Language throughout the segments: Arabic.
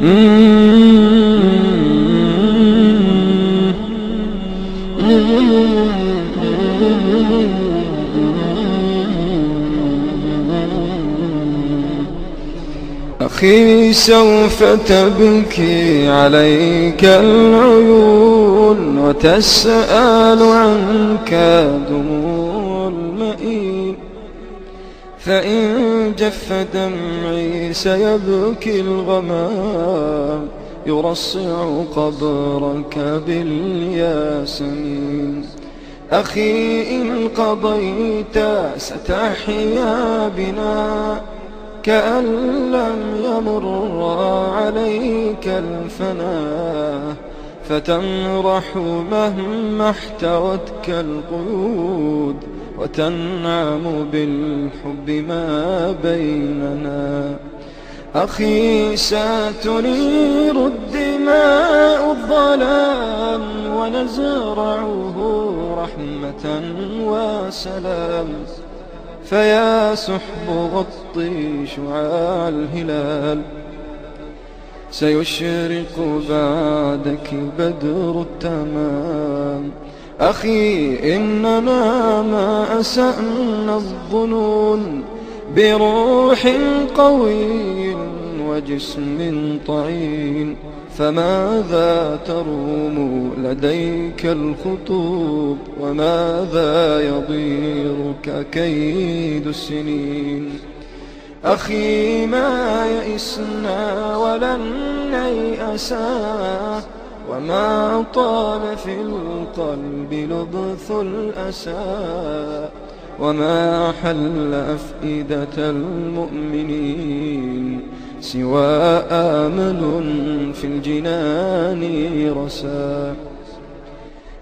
أخي سوف تبكي عليك العيون وتسأل عنك دموع المئين، فإن جف دمعي سيبكي الغمام يرصع قبرك بالياسمين. أخي إن قضيت ستحيا بنا كأن لم يمر عليك الفناء، فتمرح مهما احتوتك القيود وتنعم بالحب ما بيننا. أخي ستنير الدماء الظلام ونزرعه رحمة وسلام، فيا سحب غطي شعاع الهلال سيشرق بعدك بدر التمام. أخي إننا ما أسأنا الظنون بروح قوي وجسم طعين، فماذا تروم لديك الخطوب وماذا يضيرك كيد السنين. أخي ما يئسنا ولن نيأسا، وما طال في القلب لبث الأسى، وما حل أفئدة المؤمنين سوى آمل في الجنان رسى.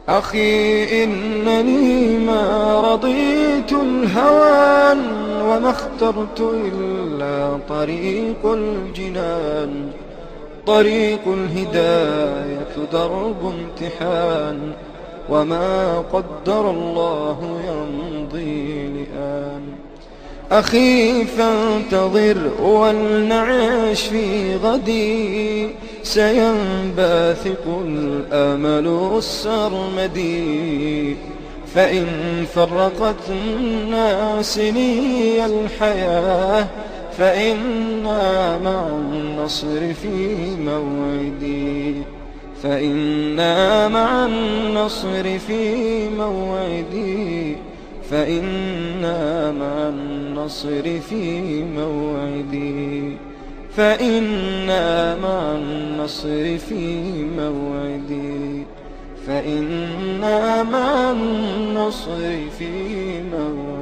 أخي إنني ما رضيت الهوان وما اخترت إلا طريق الجنان. طريق الهداية درب امتحان، وما قدر الله يمضي لآن. أخي فانتظر ولنعيش في غدي، سينبثق الأمل السرمدي. فإن فرقتنا سني الحياة فإنا مع النصر في موعدي، فإنا مع النصر في موعدي، فإنا مع النصر في موعدي، فإنا مع النصر في موعدي، فإنا مع النصر في موعدي.